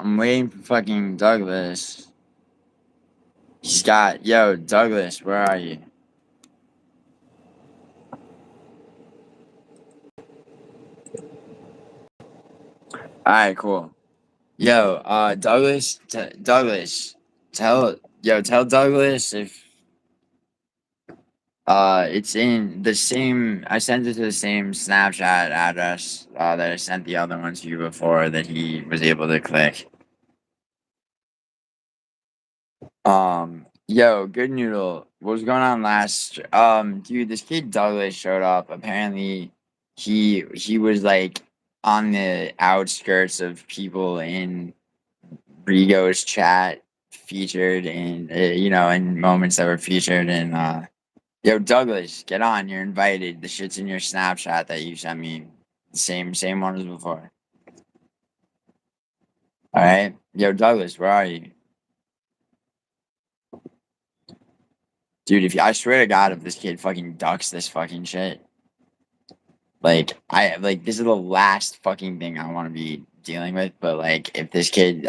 I'm waiting for fucking Douglas. Yo, Douglas, where are you? Alright, cool. Yo, Douglas, tell Douglas if, it's in the same, I sent it to the same Snapchat address, that I sent the other one to you before that he was able to click. Yo, good noodle. What was going on last? Dude, this kid Douglas showed up. Apparently, he was like on the outskirts of people in Rigo's chat, featured in in moments that were featured in. Yo, Douglas, get on. You're invited. The shit's in your Snapchat that you sent me. Same one as before. All right. Yo, Douglas, where are you? Dude, I swear to God, if this kid fucking ducks this fucking shit, this is the last fucking thing I want to be dealing with. But like, if this kid,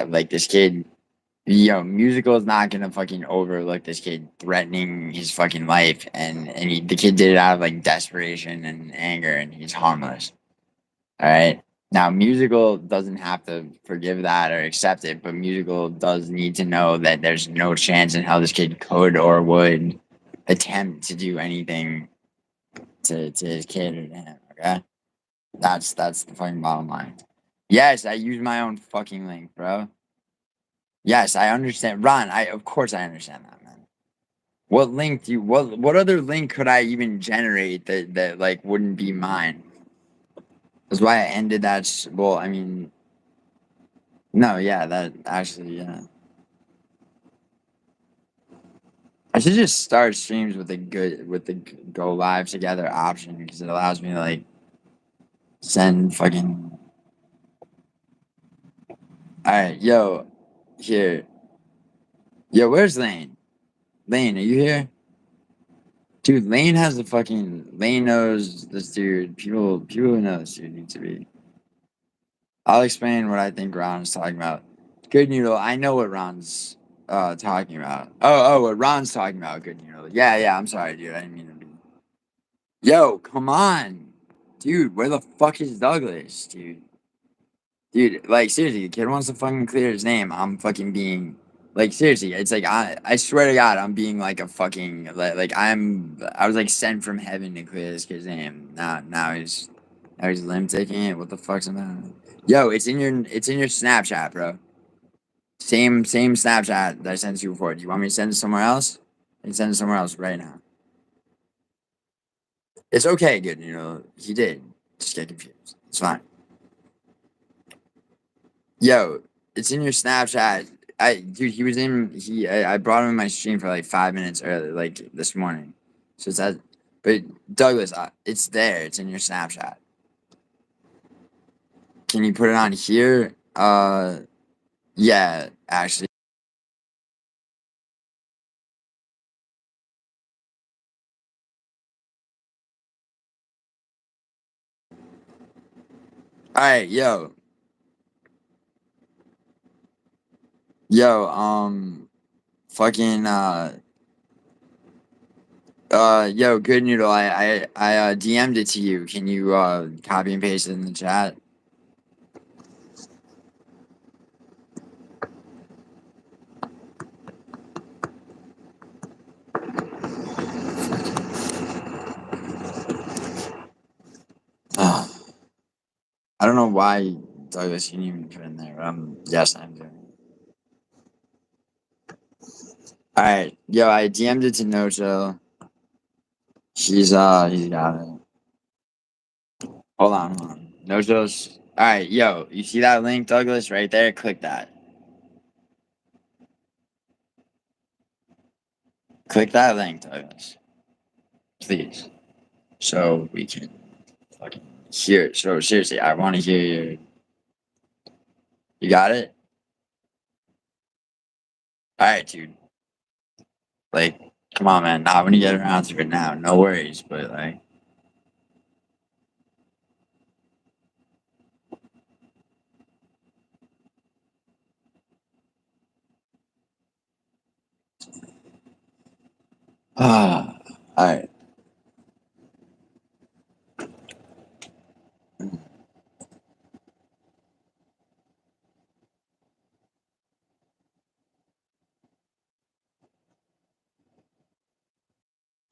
musical is not gonna fucking overlook this kid threatening his fucking life, and the kid did it out of like desperation and anger, and he's harmless. All right. Now, musical doesn't have to forgive that or accept it, but musical does need to know that there's no chance in hell this kid could or would attempt to do anything to his kid or to him. Okay, that's the fucking bottom line. Yes, I use my own fucking link, bro. Yes, I understand, Ron. Of course I understand that, man. What link do you what other link could I even generate that like wouldn't be mine? That's why I ended that. Well, I mean, no, yeah, that actually, yeah. I should just start streams with the go live together option because it allows me to like send fucking. All right, yo, here, yo, where's Lane? Lane, are you here? Dude, Lane knows this dude. People who know this dude need to be. I'll explain what I think Ron's talking about. Good noodle. I know what Ron's talking about. What Ron's talking about. Good noodle. Yeah. I'm sorry, dude. I didn't mean to be. Yo, come on, dude. Where the fuck is Douglas, dude? Dude, like seriously, the kid wants to fucking clear his name. I'm fucking being like seriously. It's like I swear to God, I'm being like a fucking I was like sent from heaven to clear this kid's name. Now he's limb taking it. What the fuck's about? Yo, it's in your Snapchat, bro. Same Snapchat that I sent you before. Do you want me to send it somewhere else? I can send it somewhere else right now. It's okay, good. He did. Just get confused. It's fine. Yo, it's in your Snapchat. Dude, he was in. I brought him in my stream for like 5 minutes early, like this morning. So it's that. But Douglas, it's there. It's in your Snapchat. Can you put it on here? Yeah, actually. All right, yo, fucking, yo, good noodle. I DM'd it to you. Can you copy and paste it in the chat? I don't know why Douglas you didn't even put in there. Yes, I'm doing it. All right, yo, I DM'd it to Nojo. He's got it. Hold on. Nojo's. All right, yo, you see that link, Douglas, right there? Click that. Click that link, Douglas, please, so we can fucking hear it. So seriously, I want to hear your. You got it? All right, dude. Like, come on, man. Not when you get around to it now. No worries, but like. All right.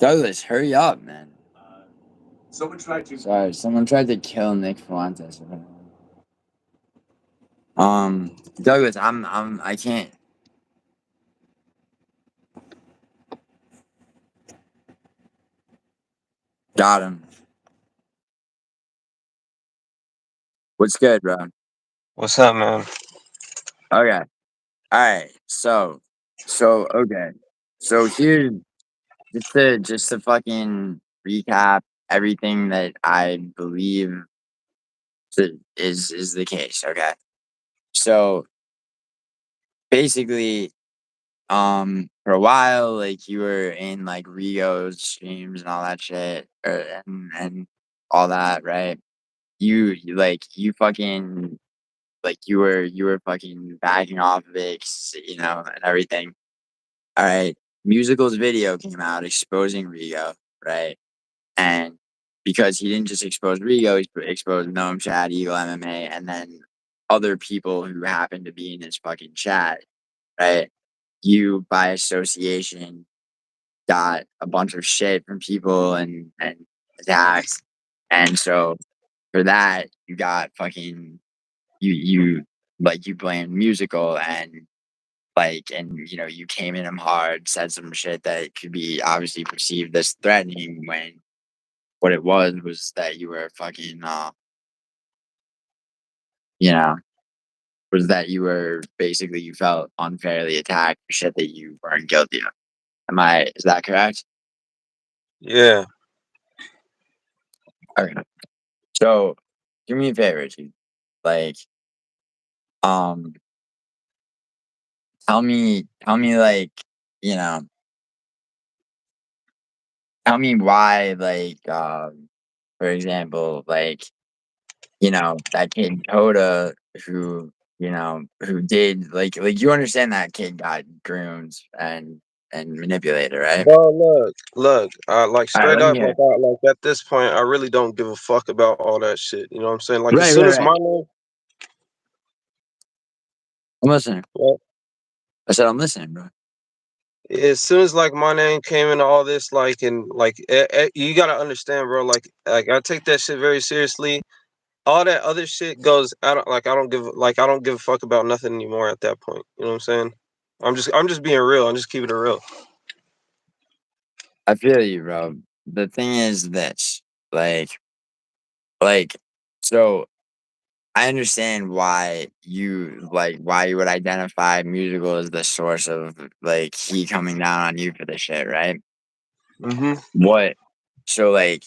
Douglas, hurry up, man. Someone tried to. Sorry, someone tried to kill Nick Fuentes. Douglas, I can't. Got him. What's good, bro? What's up, man? Okay. All right. Okay. So here, just to fucking recap everything that I believe is the case. Okay. So basically, for a while, like you were in like Rio streams and all that shit, and all that, right? You fucking like you were fucking backing off of it, and everything. All right. Musical's video came out exposing Rigo, right? And because he didn't just expose Rigo, he exposed Gnome Chat, Eagle MMA, and then other people who happened to be in his fucking chat, right? You, by association, got a bunch of shit from people and attacks. And so for that, you got fucking you like you blamed musical and you came in him hard, said some shit that could be obviously perceived as threatening when what it was that you were fucking you know, was that you were basically you felt unfairly attacked for shit that you weren't guilty of. Is that correct? Yeah. Okay. So do me a favor, dude. Like, um, tell me like, you know, tell me why, like, for example, like, that kid Coda who did like you understand that kid got groomed and manipulated, right? Bro, look. Like All right, straight let me up, hear it. like at this point, I really don't give a fuck about all that shit. You know what I'm saying? Like as Right, soon right, as my right. name, I'm listening. well, I said I'm listening, bro. as soon as like my name came into all this, like and like you gotta understand, bro. Like I take that shit very seriously. All that other shit goes. I don't give a fuck about nothing anymore at that point. You know what I'm saying? I'm just being real. I'm just keeping it real. I feel you, bro. The thing is this, like, like, so I understand why you would identify musical as the source of like he coming down on you for the shit, right? Hmm. What? So like,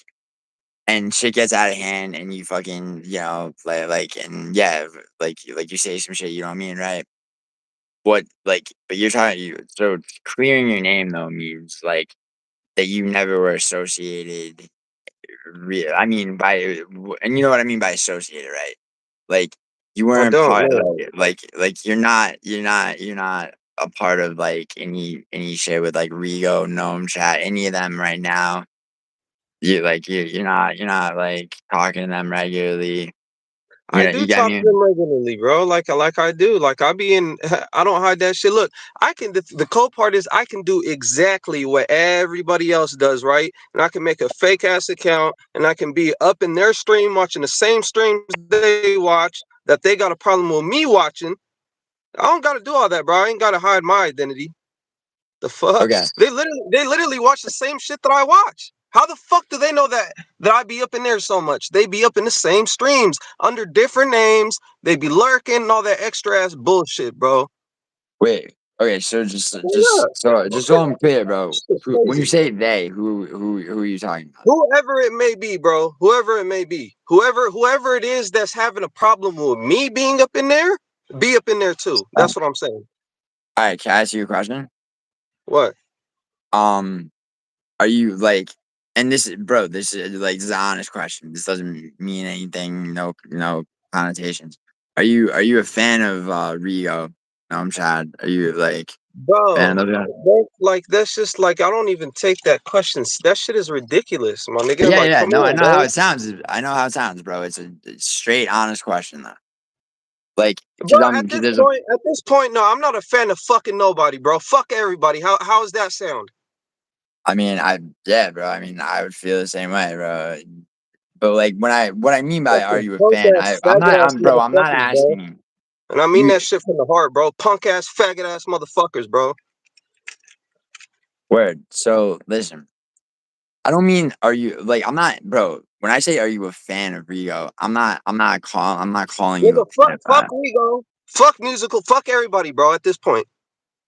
and shit gets out of hand, and you fucking, and yeah, like you say some shit, you know what I mean, right? But you're so clearing your name though means like that you never were associated. I mean and you know what I mean by associated, right? Like you I weren't don't part, know. like you're not a part of like any shit with like Rigo, Gnome Chat, any of them right now. You're not like talking to them regularly. I You do get talk to me? them regularly, bro. Like I do. Like I be in. I don't hide that shit. Look, I can. The cool part is I can do exactly what everybody else does, right? And I can make a fake ass account, and I can be up in their stream watching the same streams they watch. That they got a problem with me watching. I don't got to do all that, bro. I ain't got to hide my identity. The fuck? Okay. They literally watch the same shit that I watch. How the fuck do they know that I be up in there so much? They be up in the same streams under different names. They be lurking and all that extra ass bullshit, bro. Wait. Okay. So just Yeah, just so just so I'm clear, bro. shit When you crazy. say they, who are you talking about? Whoever it may be, bro. Whoever it may be. Whoever it is that's having a problem with me being up in there, be up in there too. That's what I'm saying. All right. Can I ask you a question? What? Um, are you like, and this is an honest question. This doesn't mean anything. No connotations. Are you a fan of Rio? No, I'm Chad. Are you like? Bro, fan of that? like that's just like I don't even take that question. That shit is ridiculous, my nigga. Yeah, Like, yeah. come No, I on, know how bro. it sounds. I know how it sounds, bro. It's a straight, honest question, though. Like, Bro, because there's a. at this point, no, I'm not a fan of fucking nobody, bro. Fuck everybody. How does that sound? I mean, yeah, bro. I mean, I would feel the same way, bro. But like, what I mean by are Fucking you a punk fan? ass, I'm not. faggot ass Bro. I'm not motherfuckers, bro. asking And I mean you. that shit from the heart, bro. Punk ass, faggot ass motherfuckers, bro. Word. So listen. I don't mean are you like I'm not, bro. When I say are you a fan of Rigo, I'm not calling you a Nigga, fuck pedophile. Rigo. Fuck musical. Fuck everybody, bro. At this point,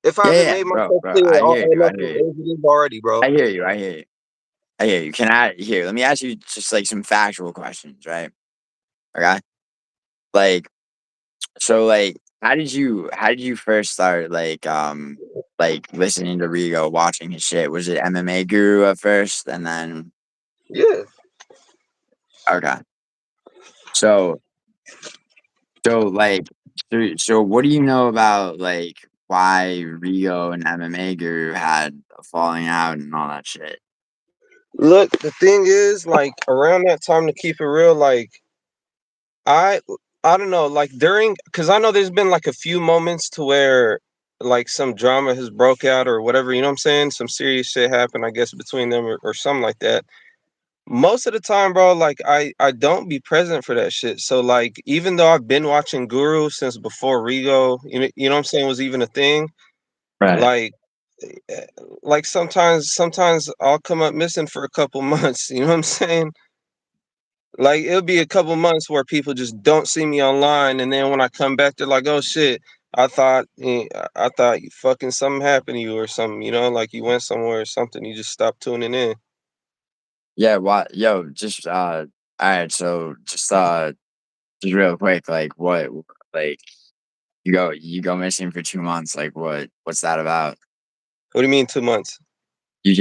if I Yeah, haven't yeah, made bro, myself bro. clear I hear you. enough I hear you. already, bro. I hear you. I hear you. I hear you. Can I here? Let me ask you just like some factual questions, right? Okay. Like so, like how did you first start like listening to Rigo, watching his shit? Was it MMA Guru at first, and then Yeah. okay? So like, so what do you know about like why Rio and MMA Guru had a falling out and all that shit? Look, the thing is, like around that time, to keep it real, like I I don't know, like during because I know there's been like a few moments to where like some drama has broke out or whatever, you know what I'm saying? Some serious shit happened, I guess, between them or something like that. Most of the time, bro, like I don't be present for that shit. So like even though I've been watching Guru since before Rigo, you know what I'm saying, was even a thing, Right. like eh, like sometimes I'll come up missing for a couple months, you know what I'm saying? Like it'll be a couple months where people just don't see me online, and then when I come back, they're like, "Oh shit, I thought you fucking something happened to you or something, you know, like you went somewhere or something. You just stopped tuning in." Yeah. What? Yo, just all right. So just real quick, like what? Like you go missing for 2 months. Like what's that about? What do you mean 2 months? You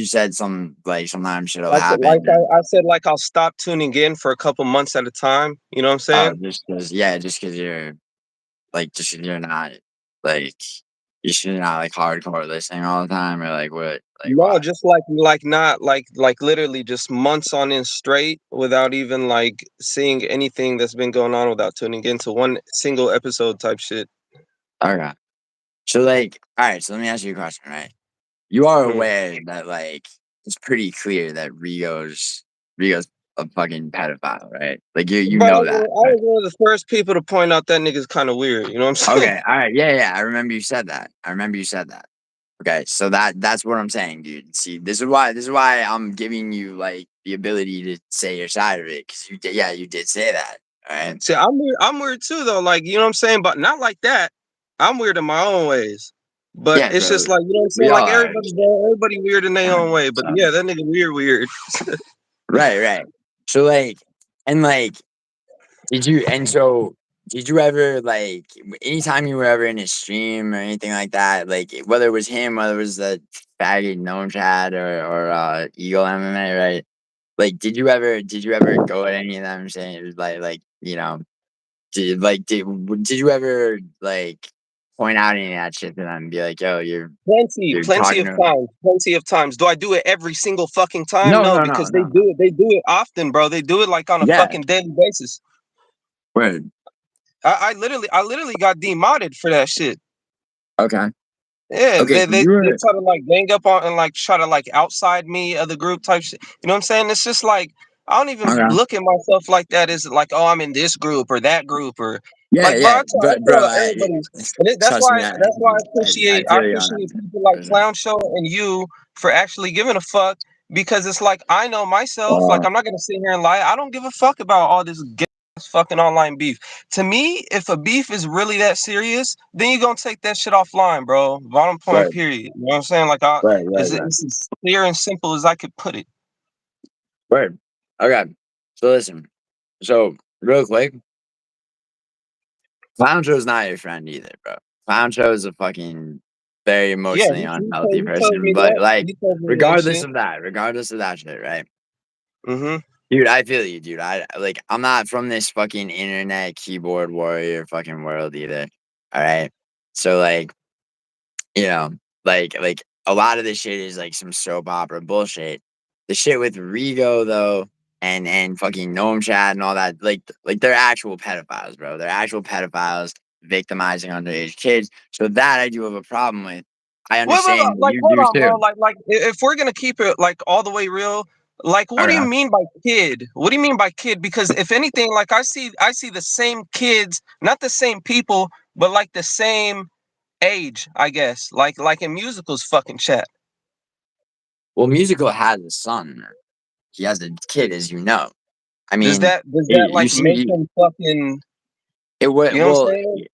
said some like sometimes shit'll Like happen and I said, like I'll stop tuning in for a couple months at a time. You know what I'm saying? just because yeah, just because you're like just 'cause you're not like you're not like hardcore listening all the time or like what like No, why? just like not like literally just months on in straight without even like seeing anything that's been going on without tuning into one single episode type shit. Okay. So like, all right, so let me ask you a question, right? You are Hmm. aware that like it's pretty clear that Rigo's a fucking pedophile, right? Like you But know that, I right? was one of the first people to point out that nigga's kind of weird. You know what I'm saying? Okay, all right, yeah, yeah. I remember you said that. I remember you said that. Okay, so that's what I'm saying, dude. See, this is why I'm giving you like the ability to say your side of it, because you did, yeah, you did say that, all right? See, I'm weird too though. Like you know what I'm saying, but not like that. I'm weird in my own ways. But Yeah, it's just bro. like you know what I'm We saying. all Like are. everybody weird in their own way. But So yeah, that nigga weird. right, right. So like, and like. Did you ever like anytime you were ever in a stream or anything like that, like whether it was him, whether it was the faggot gnome chat or Eagle MMA, right? Like did you ever go at any of them saying it was like, you know, did you ever like point out any of that shit to them and be like, yo, you're Plenty talking of to times, plenty of times. Do I do it every single fucking time? no, No, no, no, because no, no. they do it often, bro. They do it like on a Yeah. fucking daily basis. Word. I literally got demodded for that shit. Okay. Yeah, Okay. they try to like gang up on and like try to like outside me of the group type shit. You know what I'm saying? It's just like I don't even Okay. look at myself like that as like, oh, I'm in this group or that group or Yeah, like, bro. yeah. I But bro, tell everybody, and trust me, that's why I I feel you on appreciate that. people like For sure. Clown Show and you for actually giving a fuck because it's like I know myself. Like Uh, I'm not gonna sit here and lie. I don't give a fuck about all this fucking online beef. To me, if a beef is really that serious, then you're gonna take that shit offline, bro. Bottom point, right, period. You know what I'm saying? Like, right. it's as clear and simple as I could put it. Word. Okay. So listen. So real quick, Clown Show's not your friend either, bro. Clown Show is a fucking very Yeah, emotionally unhealthy he told person. me But that. like, He told me that shit. regardless of that shit, right? Mm-hmm. Dude, I feel you, dude. I like I'm not from this fucking internet keyboard warrior fucking world either. All right. So like You know, like a lot of this shit is like some soap opera bullshit. The shit with Rigo though, and fucking Gnome Chat and all that, like they're actual pedophiles, bro. They're actual pedophiles victimizing underage kids. So that I do have a problem with. I Wait, understand like, you hold do on, bro. too. Like, if we're gonna keep it like all the way real, like, what do you Okay. mean by kid? What do you mean by kid? Because if anything, like, I see the same kids, not the same people, but like the same age, I guess. Like in musicals, fucking chat. Well, Musical has a son. He has a kid, as you know. I Does mean, that you like see, make him fucking? it would You know what I'm well. saying?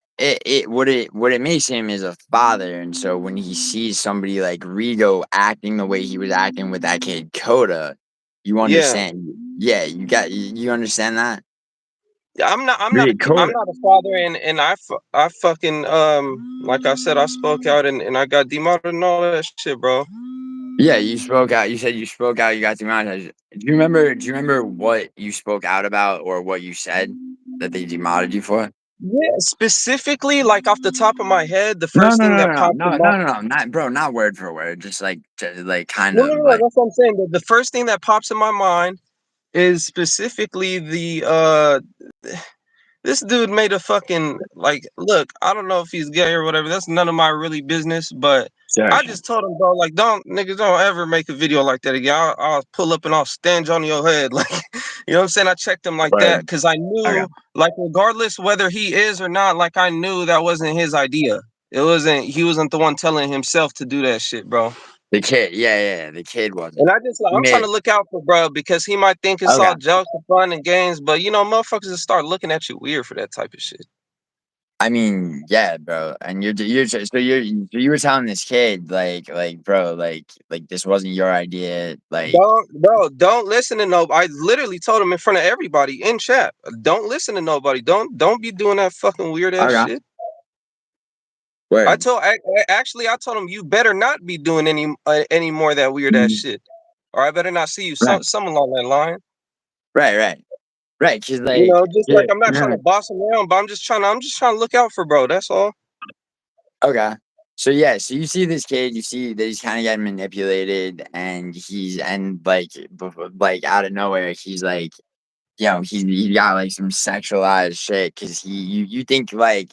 What it makes him is a father, and so when he sees somebody like Rigo acting the way he was acting with that kid Coda, you Yeah. understand. Yeah, you understand that. I'm Coda. not a father, and I fucking like I said, I spoke out and I got demoted and all that shit, bro. Yeah, you spoke out. You said you spoke out. You got demonetized. Do you remember? Do you remember what you spoke out about or what you said that they demoted you for? Yeah, specifically, like off the top of my head, the No, first no, thing no, that no, popped no, in no, my no, no, not bro, not word for word, just like kind no, of no, like that's what I'm saying. The first thing that pops in my mind is specifically the this dude made a fucking like look, I don't know if he's gay or whatever. That's none of my really business, but sure, I sure. just told him, bro, like don't niggas don't ever make a video like that again. I'll pull up and I'll stand on your head. Like, you know what I'm saying? I checked him like that Word. because I Okay. knew, like, regardless whether he is or not, like I knew that wasn't his idea. He wasn't the one telling himself to do that shit, bro. The kid, yeah, the kid wasn't. And I just like He I'm trying made to look out for bro because he might think it's okay. all jokes and fun and games, but you know, motherfuckers just start looking at you weird for that type of shit. I mean, yeah, bro. And so you were telling this kid bro, like this wasn't your idea, like Don't listen to nobody. I literally told him in front of everybody in chat. Don't listen to nobody. Don't be doing that fucking weird ass okay, shit. word. Actually I told him you better not be doing any more of that weird ass Mhm. shit, or I better not see you. Right, Some along that line. right. Cause You like know, just yeah, like I'm not trying yeah. to boss him around, but I'm just trying to look out for bro. That's all. Okay. So yeah, so you see this kid, you see that he's kind of getting manipulated, and like out of nowhere, he's like, he got like some sexualized shit because you think like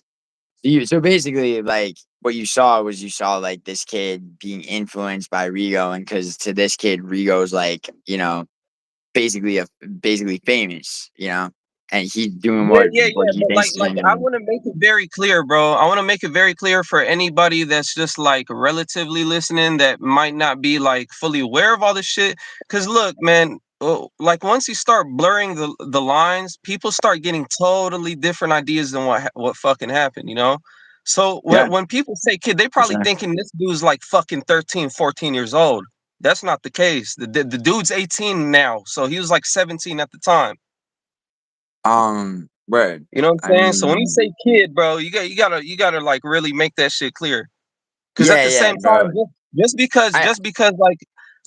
so basically like what you saw like this kid being influenced by Rigo, and because to this kid Rigo's like basically famous, and he's doing what he But thinks is like gonna get I him. want to make it very clear, bro. I want to make it very clear for anybody that's just like relatively listening that might not be like fully aware of all this shit. Cause look, man, like once you start blurring the lines, people start getting totally different ideas than what fucking happened, you know? So Yeah, when people say kid, they for probably sure. thinking this dude's like fucking 13, 14 years old. That's not the case. The dude's 18 now, so he was like 17 at the time. Word. You know what I I'm saying? So when you mean, say kid, bro, you gotta like really make that shit clear. Because at yeah, the yeah, same time, bro. I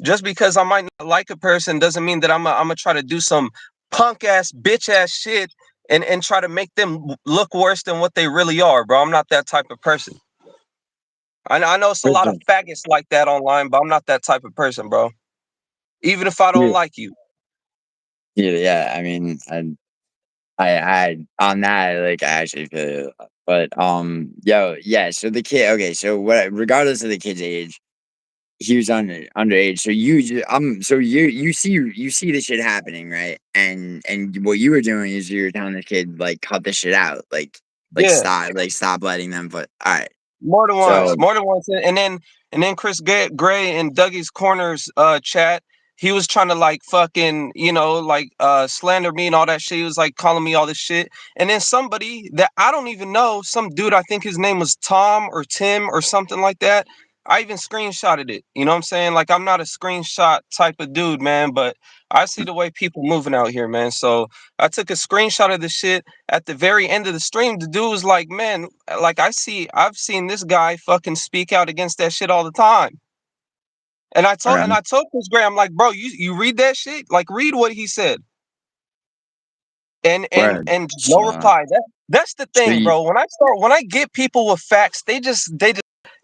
just because I might not like a person doesn't mean that I'm gonna try to do some punk ass bitch ass shit and try to make them look worse than what they really are, bro. I'm not that type of person. I know it's a for lot of sure. faggots like that online, but I'm not that type of person, bro. Even if I don't Yeah, like you. yeah. I mean, I on that, like, I actually feel you. But yo, yeah. So the kid, okay. So what? Regardless of the kid's age, he was underage. So so you see this shit happening, right? And what you were doing is you were telling the kid like cut this shit out, Yeah. stop letting them. But all right. More So than once, and then Chris Gray in Dougie's Corners chat, he was trying to like fucking like slander me and all that shit. He was like calling me all this shit, and then somebody that I don't even know, some dude, I think his name was Tom or Tim or something like that. I even screenshotted it. You know what I'm saying? Like I'm not a screenshot type of dude, man, but I see the way people moving out here, man. So I took a screenshot of the shit at the very end of the stream. The dude was like, man, like I've seen this guy fucking speak out against that shit all the time. okay, I told Chris Gray, I'm like, bro, you read that shit? Like read what he said. word. And no So reply. That's the so thing, you bro. When I get people with facts, they just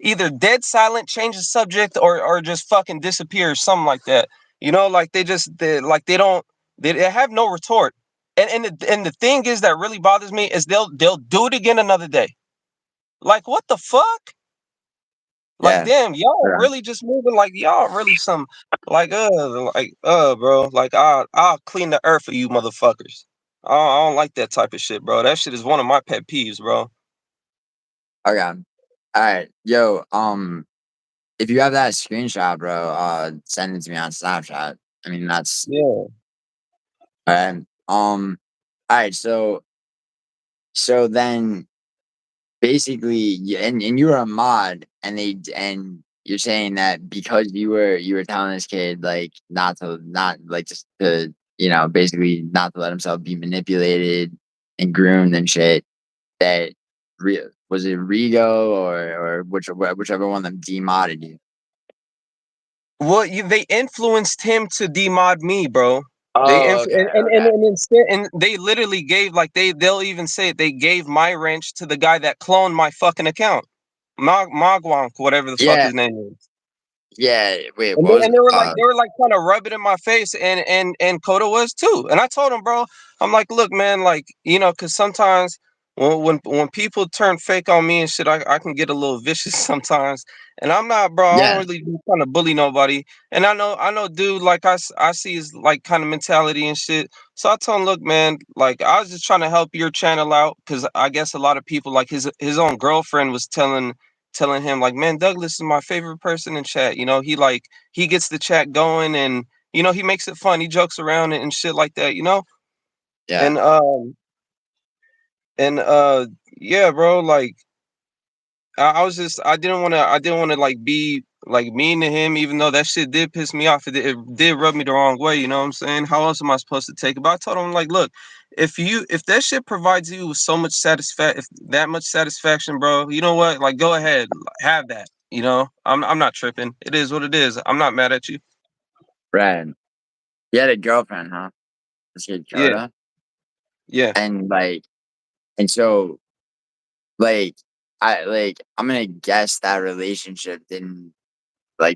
either dead silent, change the subject, or just fucking disappear, something like that. You know, like they have no retort. And the thing is that really bothers me is they'll do it again another day. Like what the fuck? Like Yeah. damn, y'all Right. really just moving like y'all really some bro. Like I'll clean the earth for you motherfuckers. I don't like that type of shit, bro. That shit is one of my pet peeves, bro. Okay. All right. Yo, if you have that screenshot, bro, send it to me on Snapchat. I mean, that's Yeah. all right. All right. So then basically, and you were a mod, and you're saying that because you were telling this kid like not like just to basically not to let himself be manipulated and groomed and shit. That was it Rigo or whichever one of them demodded you. Well, they influenced him to demod me, bro. They Oh, okay, okay. and instead, and they literally gave like they'll even say it, they gave my wrench to the guy that cloned my fucking account, Mogwonk, whatever the fuck Yeah, his name is. yeah. Wait, And what was they were like trying to rub it in my face, and Coda was too. And I told him, bro, I'm like, look, man, like because sometimes when people turn fake on me and shit, I can get a little vicious sometimes. And I'm not, bro. I don't yeah, really be trying to bully nobody. And I know, dude. Like I see his like kind of mentality and shit. So I told him, look, man, like I was just trying to help your channel out because I guess a lot of people like his own girlfriend was telling him like, man, Douglas is my favorite person in chat. He gets the chat going, and he makes it fun. He jokes around and shit like that. yeah. And yeah, bro, like I didn't want to like be like mean to him, even though that shit did piss me off. It did rub me the wrong way. You know what I'm saying? How else am I supposed to take it? But I told him like, look, if that shit provides you with so much if that much satisfaction, bro, you know what? Like, go ahead, have that. I'm not tripping. It is what it is. I'm not mad at you. Right. You had a girlfriend, huh? This kid Yeah, Coda, yeah. and so like I'm gonna guess that relationship didn't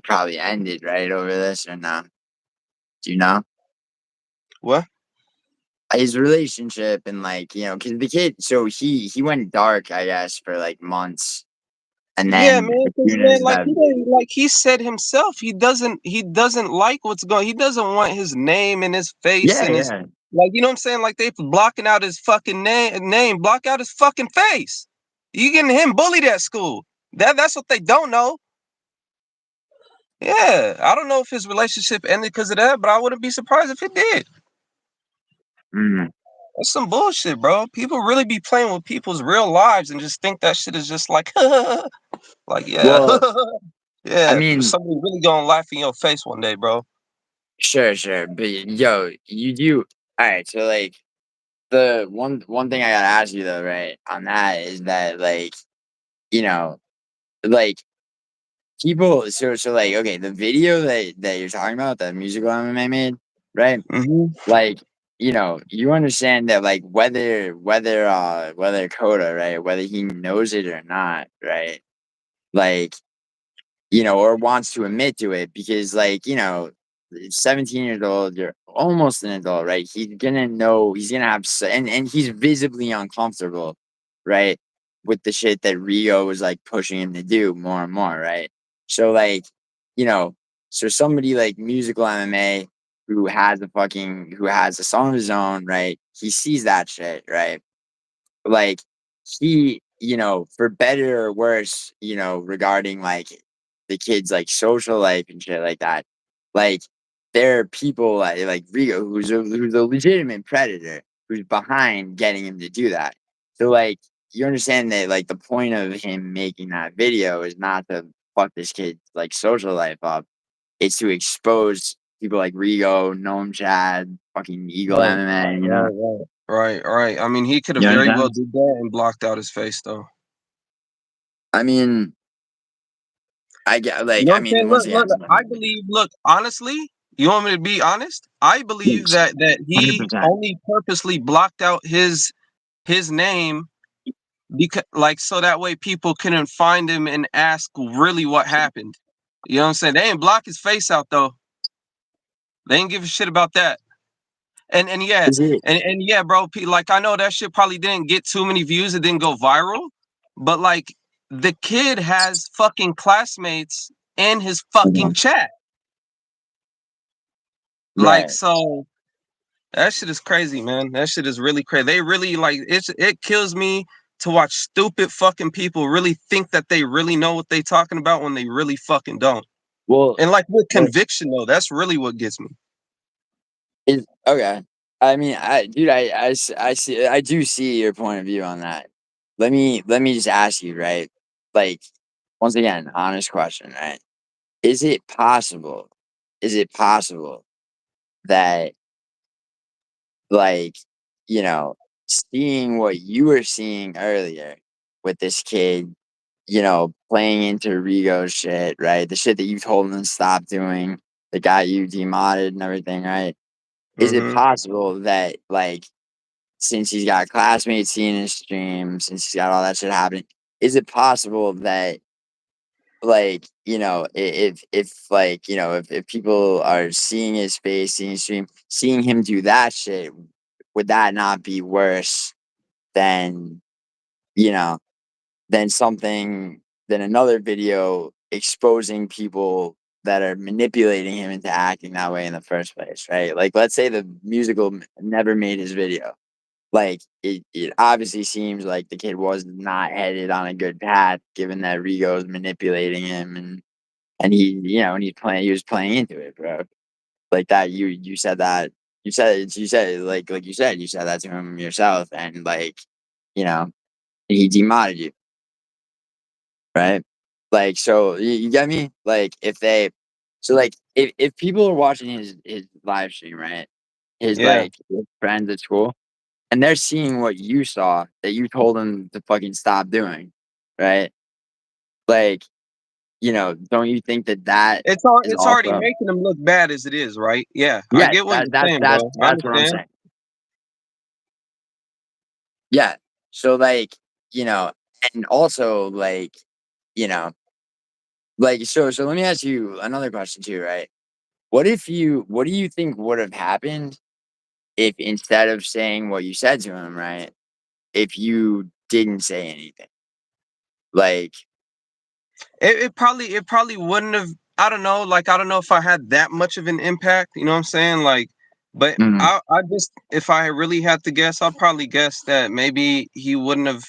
probably ended right over this or not. Do you know What? his relationship and because the kid, so he went dark, I guess, for like months, and Yeah, then man. as 'Cause, soon man, as like that, he said himself, he doesn't like what's going. He doesn't want his name and his face yeah, and his yeah, like. You know what I'm saying? Like they blocking out his fucking name, block out his fucking face. You getting him bullied at school? That's what they don't know. Yeah, I don't know if his relationship ended because of that, but I wouldn't be surprised if it did. mm. That's some bullshit, bro. People really be playing with people's real lives and just think that shit is just like, like yeah. Well, I Yeah, mean, somebody really gonna laugh in your face one day, bro. sure, but yo, you do all right. So the one thing I gotta ask you though, right, on that is that you know like people, okay, the video that you're talking about, the musical MMA made, right? Hmm. Like, you understand that whether Coda, right, whether he knows it or not, right? Like, or wants to admit to it because 17 years old, you're almost an adult, right? He's gonna have and he's visibly uncomfortable, right? With the shit that Rio was pushing him to do more and more, right? So you know, so somebody like musical MMA who has a song of his own, right? He sees that shit, right? Like he, for better or worse, regarding the kids social life and shit like that. Like there are people like Rio who's a legitimate predator who's behind getting him to do that. So you understand that the point of him making that video is not to fuck this kid's social life up. It's to expose people like Rigo, Gnome Chad, fucking Eagle Right, MMA, right. I mean, he could have You very well understand? did that and blocked out his face, though. I mean, I get You know what I I'm saying? mean, once Look, again, look. I believe. Look, honestly, you want me to be honest? I believe that hundred he percent. only purposely blocked out his name because like so that way people couldn't find him and ask really what happened. You know what I'm saying? They ain't block his face out though. They ain't give a shit about that. And yeah, Is it and yeah, bro. Like I know that shit probably didn't get too many views. It didn't go viral, but like the kid has fucking classmates in his fucking chat. Like right? so, that shit is crazy, man. That shit is really crazy. They really like it kills me to watch stupid fucking people really think that they really know what they talking about when they really fucking don't. Well, And like with but conviction though, that's really what gets me. is okay. I mean, dude, I see, I do see your point of view on that. Let me just ask you, right? Like, once again, honest question, right? Is it possible? Is it possible that, like, you know, seeing what you were seeing earlier with this kid, playing into Rigo's shit, right? The shit that you told him to stop doing, that got you demodded and everything, right? Is it Hmm. possible that, like, since he's got classmates seeing his stream, since he's got all that shit happening, is it possible that, like, if like, if people are seeing his face, seeing his stream, seeing him do that shit, would that not be worse than, you know, than something than another video exposing people that are manipulating him into acting that way in the first place, right? Like, let's say the musical never made his video. Like, it obviously seems like the kid was not headed on a good path, given that Rigo's manipulating him, and he was playing into it, bro. Like that, you said that, you said that to him yourself, and, like, you know he demodded you, right? Like, so you get me? Like, if people are watching his live stream, right? Yeah. His friends at school, and they're seeing what you saw that you told them to fucking stop doing, right? Like, don't you think that that is It's already also, making them look bad as it is, right? Yeah, I yes, get what you're saying, that's bro. I that's what I'm understand. saying. Yeah. So, like, you know, and also, like, you know, so let me ask you another question too, right? What do you think would have happened if, instead of saying what you said to him, right? If you didn't say anything? Like, It probably wouldn't have. I don't know. Like I don't know if I had that much of an impact. You know what I'm saying? Like, but mhm, I just if I really had to guess, I'd probably guess that maybe he wouldn't have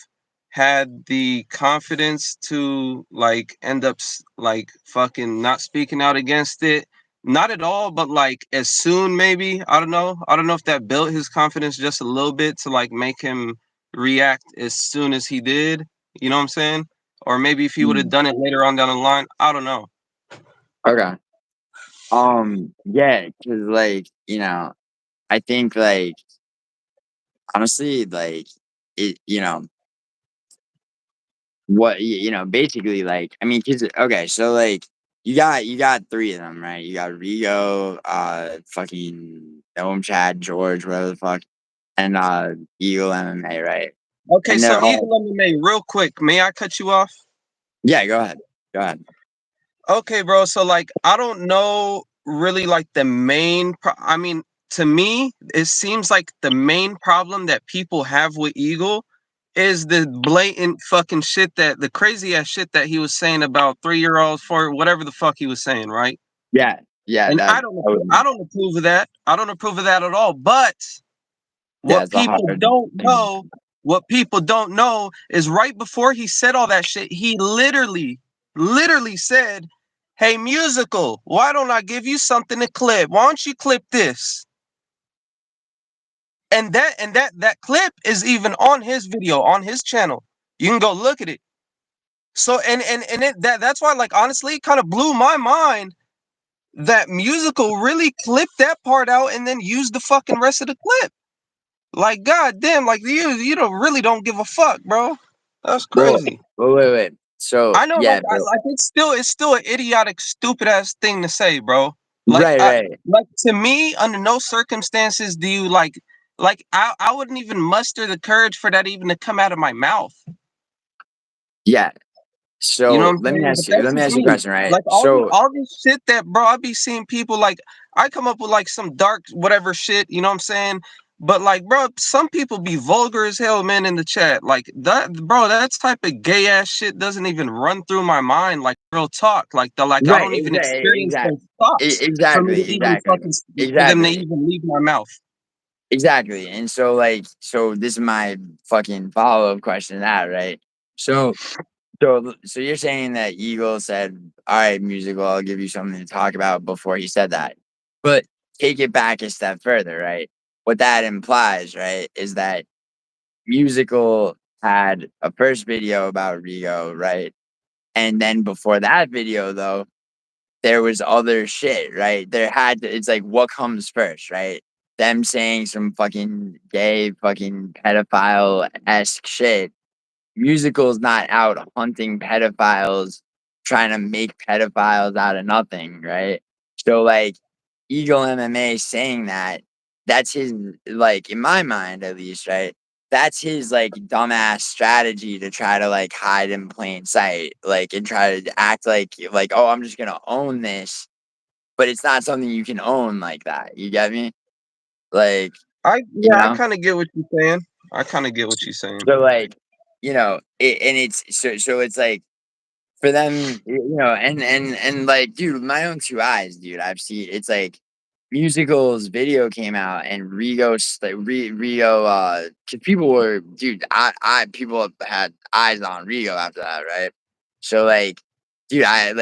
had the confidence to like end up like fucking not speaking out against it. Not at all, but like as soon maybe. I don't know. I don't know if that built his confidence just a little bit to like make him react as soon as he did. You know what I'm saying? Or maybe if he would have mhm. done it later on down the line, I don't know. Okay. Yeah, because, like, I think, like, honestly, like, it, basically, like, I mean, cause, okay, so, like, you got three of them, right? You got Rigo, fucking Gnome Chad, George, whatever the fuck, and Eagle MMA, right? Okay, And so they're all, Eagle MMA, real quick, may I cut you off? yeah, go ahead. Go ahead. Okay, bro. So like, I don't know really like the main. I mean, to me, it seems like the main problem that people have with Eagle is the blatant fucking shit that the crazy ass shit that he was saying about 3 year olds for whatever the fuck he was saying, right? Yeah, yeah, And that, I don't approve of that. I don't approve of that at all. But yeah, what it's a people hard don't thing. know, what people don't know is right before he said all that shit, he literally said, "Hey, musical, why don't I give you something to clip? Why don't you clip this?" And that clip is even on his video on his channel. You can go look at it. So that's why, like, honestly, it kind of blew my mind that musical really clipped that part out and then used the fucking rest of the clip. Like, goddamn, like you don't really don't give a fuck, bro. That's Well, crazy. wait. So, I know, yeah, but like it's still an idiotic, stupid ass thing to say, bro. right, right. Like to me, under no circumstances do you like I wouldn't even muster the courage for that even to come out of my mouth. Yeah. You know So what I'm let me saying? But ask you. that's Let me just ask you a me. question, right? Like So all this shit that, bro, I be seeing people like, I come up with like some dark whatever shit, you know what I'm saying? But like, bro, some people be vulgar as hell, man, in the chat. Like that, bro, that type of gay ass shit doesn't even run through my mind. Like real talk, like I right, don't even experience those thoughts for me to exactly, even exactly, for them to exactly. even leave my mouth. Exactly. And so like so this is my fucking follow-up question to that, right? So so you're saying that Eagle said, "All right, musical, I'll give you something to talk about," before he said that. But take it back a step further, right? What that implies, right, is that musical had a first video about Rigo, right? And then before that video though, there was other shit, right? There had to, it's like what comes first, right? Them saying some fucking gay, fucking pedophile esque shit. Musical's not out hunting pedophiles, trying to make pedophiles out of nothing, right? So like Eagle MMA saying that, that's his, like in my mind at least, right? That's his like dumbass strategy to try to like hide in plain sight, like and try to act like oh I'm just gonna own this, but it's not something you can own like that. You get me? Like you I know. kind of get what you're saying. I kind of get what you're saying. So like and it's so it's like for them, and like, dude, with my own 2 eyes, dude, I've seen it's like Musical's video came out and Rigo, 'cause people were dude, people have had eyes on Rigo after that, right? So, like, dude, I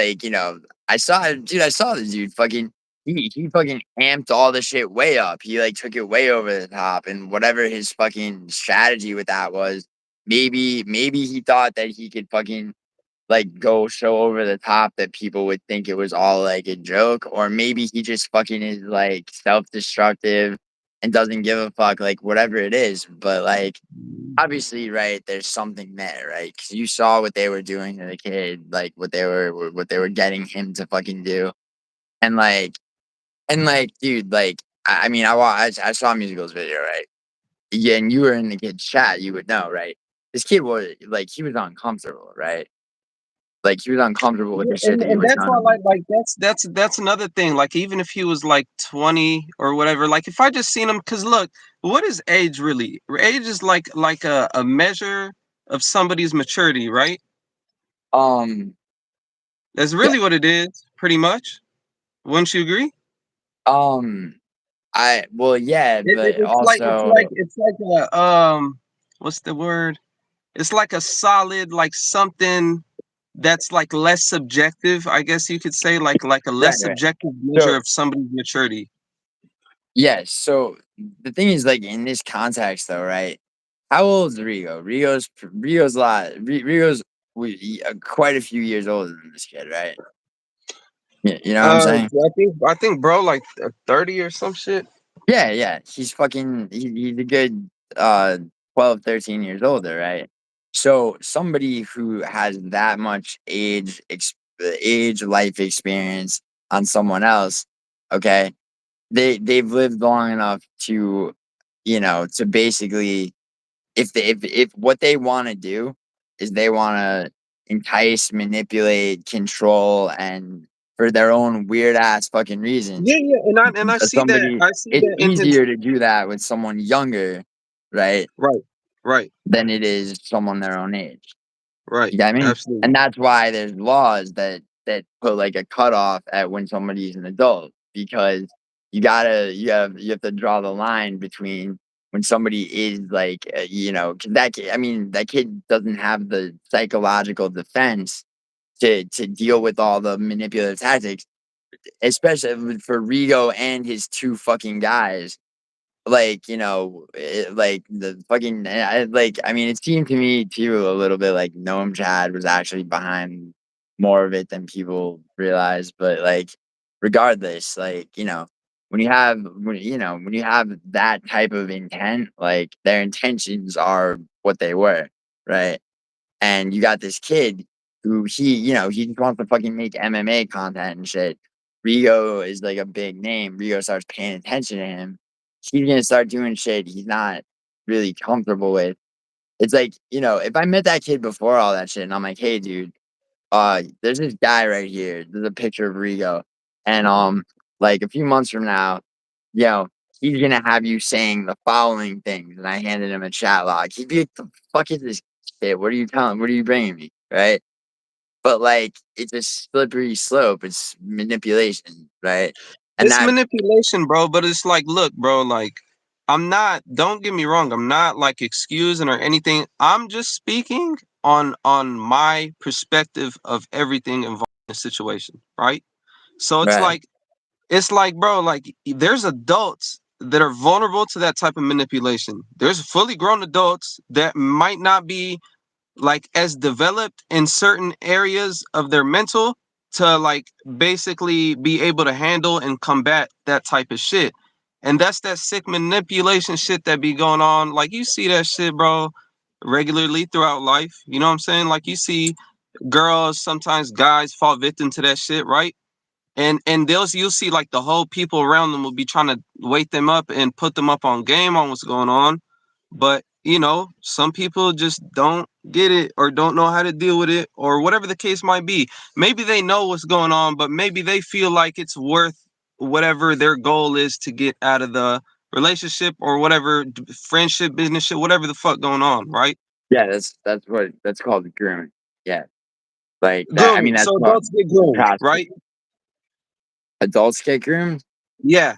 saw the dude fucking he fucking amped all the shit way up. He, like, took it way over the top, and whatever his fucking strategy with that was, maybe he thought that he could fucking like go so over the top that people would think it was all like a joke, or maybe he just fucking is like self-destructive and doesn't give a fuck, like whatever it is. But like obviously, right, there's something there, right? Because you saw what they were doing to the kid, like what they were getting him to fucking do, and like dude, like I mean, I saw Musical's video, right? Yeah, and you were in the kid's chat, you would know, right? This kid was like he was uncomfortable, right? Like, he was uncomfortable with Yeah, the shit that he and was that's why done. that's another thing. Like even if he was like 20 or whatever, like if I just seen him, because look, what is age really? Age is like a measure of somebody's maturity, right? Um, That's yeah, really what it is, pretty much. Wouldn't you agree? um, well, yeah, but also It's like a what's the word? It's like a solid like something that's like less subjective, I guess you could say, like a right, less right. subjective measure So, of somebody's maturity. yes, so the thing is, like, in this context, though, right? How old is Rigo? Rigo's a lot. Rigo's quite a few years older than this kid, right? Yeah, you know what I'm saying? I think, bro, like 30 or some shit. Yeah, yeah. He's a good uh 12, 13 years older, right? So somebody who has that much age life experience on someone else, okay, they've lived long enough to, to basically if what they want to do is they want to entice, manipulate, control, and for their own weird ass fucking reasons, Yeah, yeah, and I see that. somebody I see it's that easier to do that with someone younger, right, right, right, than it is someone their own age. right. You got me? Absolutely. And that's why there's laws that put like a cutoff at when somebody's an adult, because you have to draw the line between when somebody is like 'cause that kid, I mean that kid doesn't have the psychological defense to deal with all the manipulative tactics, especially for Rigo and his 2 fucking guys. Like, like the fucking I mean, it seemed to me too a little bit like Noam Chad was actually behind more of it than people realize, but like regardless, like, when you have that type of intent, like their intentions are what they were, right? And you got this kid who he just wants to fucking make MMA content and shit. Rigo is like a big name. Rigo starts paying attention to him. He's gonna start doing shit he's not really comfortable with. It's like, if I met that kid before all that shit and I'm like, hey, dude, there's this guy right here. There's a picture of Rigo. And, like a few months from now, you know, he's going to have you saying the following things. And I handed him a chat log. He'd be like, the fuck is this shit? What are you telling? What are you bringing me? Right. But like, it's a slippery slope. It's manipulation. Right. And It's that, manipulation, bro. But it's like, look, bro, like don't get me wrong, I'm not like excusing or anything. I'm just speaking on my perspective of everything involved in the situation, right? So right. it's like, bro, like there's adults that are vulnerable to that type of manipulation. There's fully grown adults that might not be like as developed in certain areas of their mental to like basically be able to handle and combat that type of shit. And that's that sick manipulation shit that be going on. Like you see that shit, bro, regularly throughout life. You know what I'm saying? Like you see girls, sometimes guys fall victim to that shit, right? And you'll see like the whole people around them will be trying to wake them up and put them up on game on what's going on. But some people just don't get it or don't know how to deal with it or whatever the case might be. Maybe they know what's going on, but maybe they feel like it's worth whatever their goal is to get out of the relationship or whatever friendship, business shit, whatever the fuck going on, right? Yeah. That's called grooming. Yeah. Like that. I mean, Grooming. that's So called adults get groomed, prostitute. right? Adults get groomed. Yeah.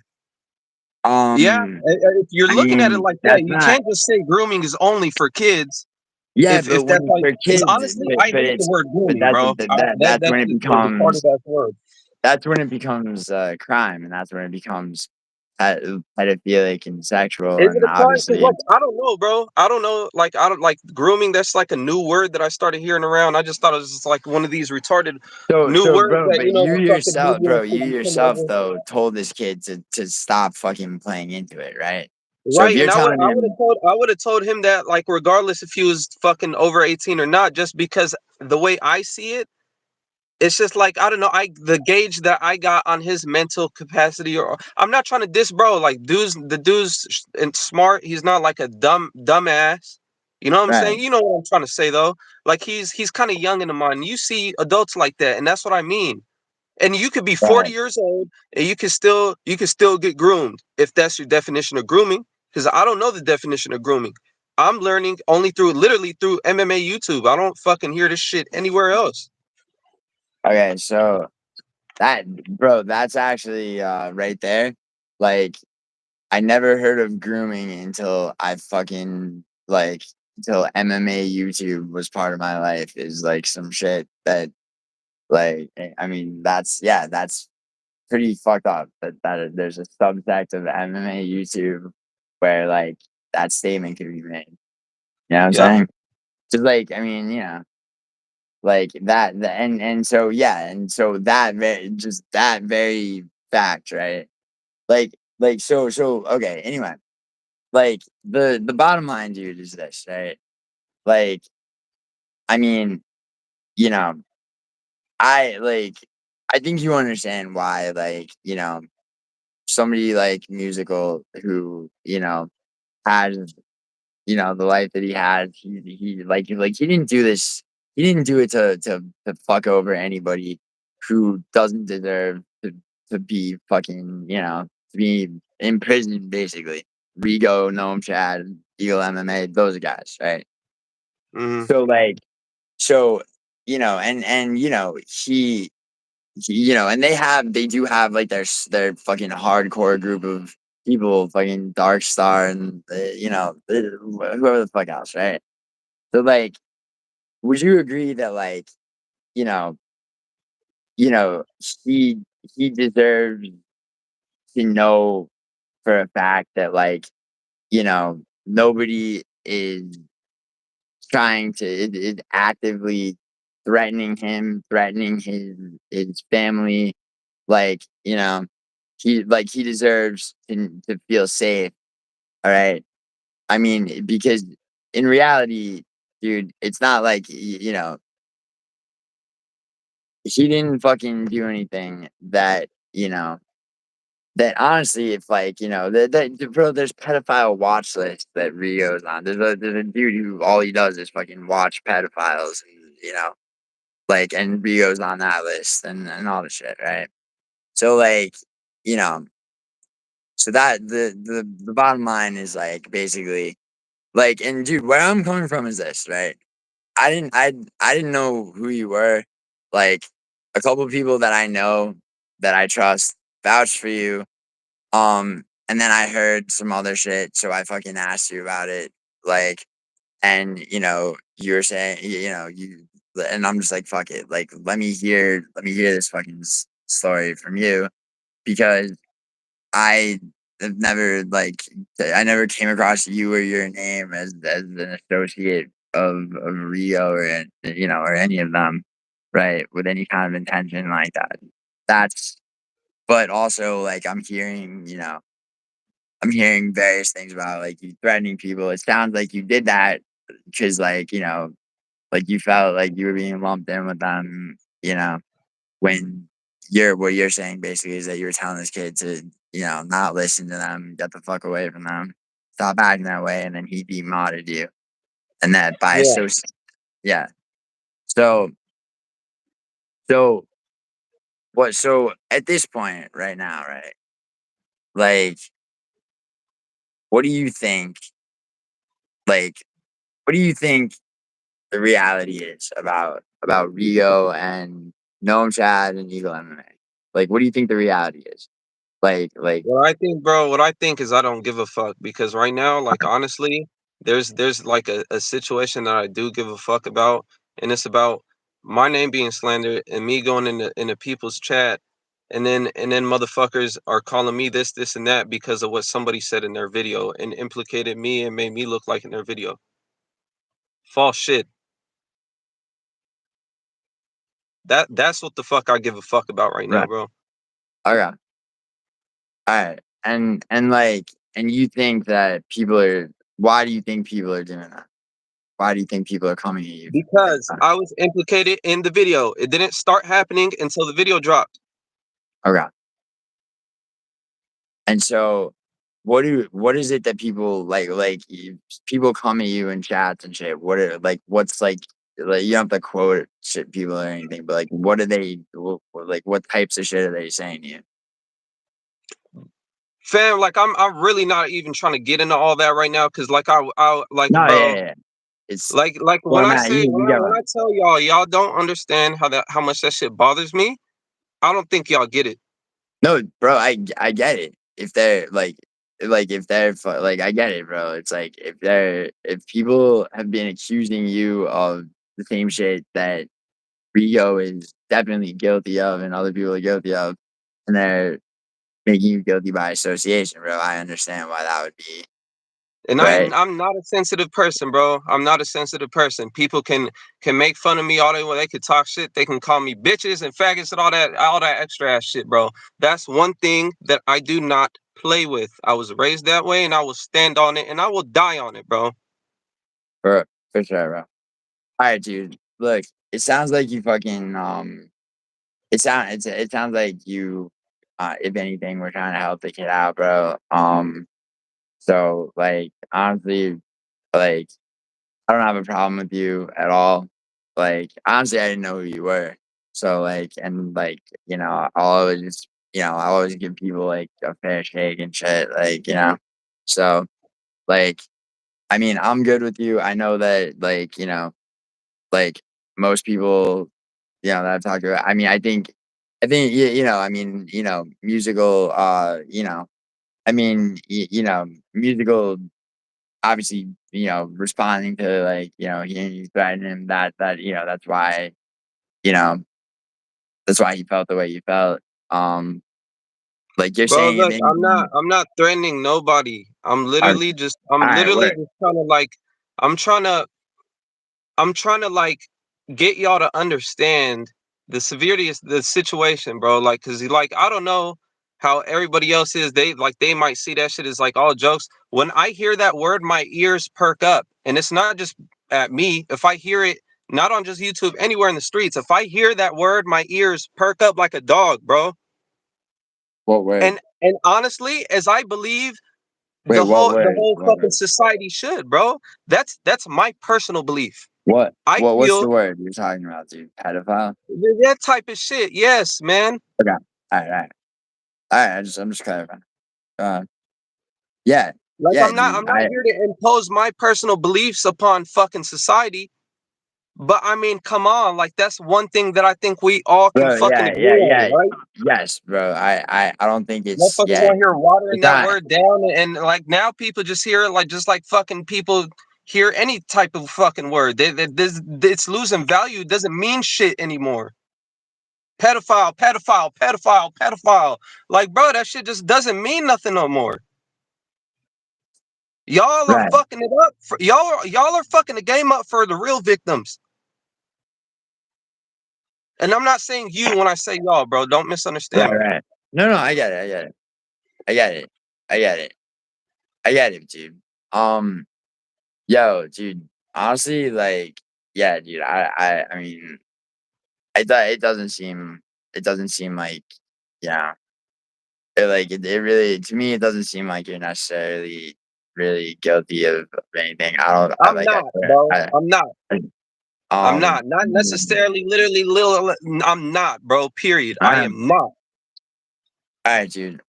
Yeah. Um, If you're I looking at it mean, like that, that's you not. can't just say grooming is only for kids. Yeah, If but if that's when it's like, for because kids, honestly, I but hate the it's word but grooming, that's bro. that's when That's it just a becomes retarded ass word. crime, and that's when it becomes pedophilic and sexual, Is it and a crime? Because obviously. like I don't know, bro. I don't know. Like I don't like grooming. That's like a new word that I started hearing around. I just thought it was just like one of these retarded new So, words bro, that but a fucking media you can come yourself, over. though, told this kid to stop fucking playing into it, right? So if Right, you're and telling him, I would have told him that like regardless if he was fucking over 18 or not, just because the way I see it, it's just like I don't know. The gauge that I got on his mental capacity, or I'm not trying to diss, bro. Like and smart. He's not like a dumbass. You know what I'm right, saying? You know what I'm trying to say though. Like he's kind of young in the mind. You see adults like that, and that's what I mean. And you could be 40 right, years old, and you can still get groomed if that's your definition of grooming. Because I don't know the definition of grooming. I'm learning only literally through MMA YouTube. I don't fucking hear this shit anywhere else. okay, so bro, that's actually right there. Like, I never heard of grooming until MMA YouTube was part of my life. Is like some shit that, like, I mean, that's pretty fucked up that there's a subsect of MMA YouTube where like that statement could be made. You know what I'm Yeah. saying? Just like, I mean, like and so yeah, and so that very fact, right? So okay, anyway, like the bottom line, dude, is this, right? Like, I mean, you know, I like I think you understand why, like, somebody like musical who, has, the life that he had, he didn't do this, he didn't do it to fuck over anybody who doesn't deserve to be fucking, to be in prison, basically. Rigo, Noam Chad, Eagle MMA, those guys, right? Hmm. So like, so, and and they do have like their fucking hardcore group of people, fucking Dark Star and whoever the fuck else, right? So like, would you agree that like, you know, you know, he he deserves to know for a fact that like, nobody is trying to is actively threatening him, threatening his family, like, he deserves to feel safe. All right. I mean, because in reality, dude, it's not like he didn't fucking do anything that that honestly, if like that bro, there's pedophile watch lists that Rio's on. There's a dude who all he does is fucking watch pedophiles, and like, and Rio's on that list and all the shit, right? So like, you know, so that the bottom line is like basically like, and dude, where I'm coming from is this, right? I didn't know who you were. Like, a couple of people that I know that I trust vouched for you. And then I heard some other shit, so I fucking asked you about it. Like, and you were saying, and I'm just like, fuck it. Like, let me hear this fucking story from you, because I have never I never came across you or your name as an associate of Rio or any of them, right? With any kind of intention like that. That's But also, like, I'm hearing various things about like you threatening people. It sounds like you did that because like you felt like you were being lumped in with them, when what you're saying basically is that you were telling this kid to, not listen to them, get the fuck away from them, stop acting that way, and then he demodded you. And that by Yeah. association, yeah. So so so at this point right now, right? Like, what do you think like what do you think the reality is about Rio and Noam Chad and Eagle MMA? Like, what do you think the reality is? Like What I think is I don't give a fuck because right now, like honestly, there's like a situation that I do give a fuck about, and it's about my name being slandered and me going in the people's chat, and then motherfuckers are calling me this and that because of what somebody said in their video and implicated me and made me look like in their video. False shit. That's what the fuck I give a fuck about right now, right. bro. Okay. Alright. And you think that people are why do you think people are doing that? Why do you think people are coming at you for Because that? I was implicated in the video. It didn't start happening until the video dropped. Okay. And so what is it that people people come at you in chats and shit? What's you don't have to quote shit people or anything, but like what are they what types of shit are they saying to you? Fam, like I'm really not even trying to get into all that right now because I like No, yeah, bro, yeah, yeah. It's like when I format, say you got when I tell y'all don't understand how much that shit bothers me. I don't think y'all get it. No, bro, I get it. If they're if they're I get it, bro. It's like if people have been accusing you of the same shit that Rigo is definitely guilty of and other people are guilty of, and they're making you guilty by association, bro. I understand why that would be And right. I'm not a sensitive person, bro. I'm not a sensitive person. People can make fun of me all they want. They could talk shit. They can call me bitches and faggots and all that extra ass shit, bro. That's one thing that I do not play with. I was raised that way, and I will stand on it, and I will die on it, bro. For sure, bro. All right, dude. Look, it sounds like you fucking it sounds like you if anything we're trying to help the kid out, bro. So like honestly, like I don't have a problem with you at all. Like honestly, I didn't know who you were. So and I always give people like a fair shake and shit. So like I mean, I'm good with you. I know that like most people, that I've talked to. I mean, I think I mean, musical. I mean, musical. Obviously, responding to hearing you threaten him. You know, that's why he felt the way you felt. Um, like you're Bro, saying, if look, I'm not anything, I'm not threatening nobody. all I'm right, literally where, just trying to I'm trying to I'm trying to get y'all to understand the severity of the situation, bro. Like, cause I don't know how everybody else is. They might see that shit as like all jokes. When I hear that word, my ears perk up, and it's not just at me. If I hear it, not on just YouTube, anywhere in the streets, if I hear that word, my ears perk up like a dog, bro. what word? And honestly, as I believe Wait, the what whole word? fucking society should, bro. That's my personal belief. I What's the feel word you're talking about, dude? Pedophile? that type of shit. Yes, man. Okay. All right. I'm just clarifying. Uh, yeah, Like yeah, dude. I'm not here to impose my personal beliefs upon fucking society. But I mean, come on, like that's one thing that I think we all can Bro, fucking agree on, right? yes, bro. I don't think it's Motherfuckers on here watering it's that not word down, and like now people just hear it like just like fucking people hear any type of fucking word. It's losing value. It doesn't mean shit anymore. Pedophile, pedophile, pedophile, pedophile. Like, bro, that shit just doesn't mean nothing no more. Y'all are right, fucking it up. Y'all are fucking the game up for the real victims. And I'm not saying you when I say y'all, bro. Don't misunderstand me. right. No, I get it. I get it. I get it. I get it, dude. Yo, dude. Honestly, like, yeah, dude. I mean, I thought it doesn't seem like, yeah, it really to me it doesn't seem like you're necessarily really guilty of anything. I I'm like not, bro. I I'm not. I- I'm not. um. Not necessarily, literally, little. I'm not, bro. Period. I All am not. right, dude.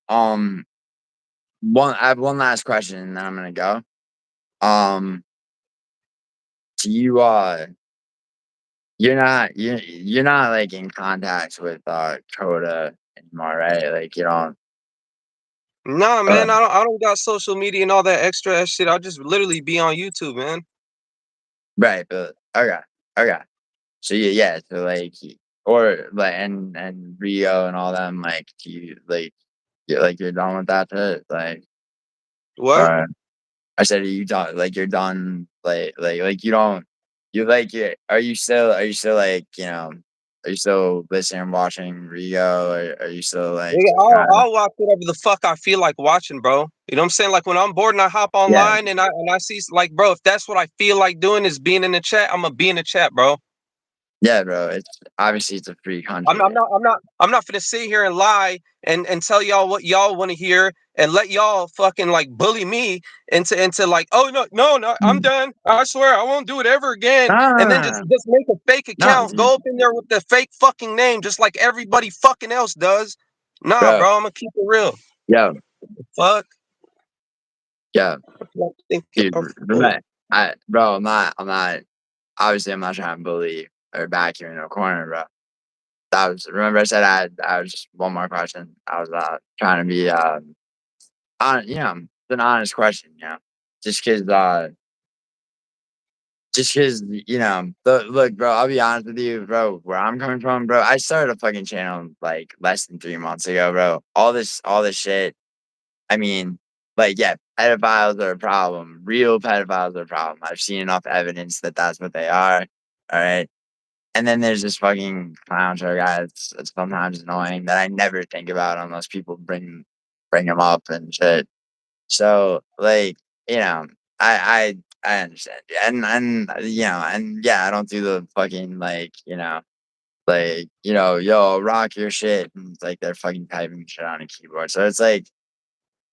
I have one last question, and then I'm gonna go. Um, do you you're not like in contact with Coda anymore, right? Like you don't. Nah, Uh, man. I don't got social media and all that extra ass shit. I'll just literally be on YouTube, man. right, but okay. So so like or like and Rio and all them like do you you're done with that shit? Like What? or I said are you done like you're done like you don't you like it are you still like are you still listening and watching Rio or are you still like Nigga, kind of I'll watch whatever the fuck I feel like watching, bro. You know what I'm saying? Like when I'm bored and I hop yeah online and I see like, bro, if that's what I feel like doing is being in the chat, I'm gonna be in the chat, bro. yeah bro it's obviously it's a free country I'm not finna sit here and lie and tell y'all what y'all want to hear and let y'all fucking like bully me into like, oh no, I'm Mm. done. I swear I won't do it ever again. And then Nah just make a fake nah account, dude go up in there with the fake fucking name, just like everybody fucking else does. Nah, bro bro, I'm gonna keep it real. yo Fuck. yo I think dude I'm remember I'm not obviously I'm not trying to bully or back you in a corner bro. That was remember I said I was just one more question. I was trying to be it's an honest question, just cause look, bro, I'll be honest with you, bro, where I'm coming from, bro. I started a fucking channel like less than 3 months ago, bro. All this shit. I mean, like, yeah, pedophiles are a problem. Real pedophiles are a problem. I've seen enough evidence that that's what they are. All right. And then there's this fucking clown show guy that's sometimes annoying that I never think about unless people bring him up and shit. So like, you know, I understand. And yeah, I don't do the fucking yo, rock your shit. And it's like they're fucking typing shit on a keyboard. So it's like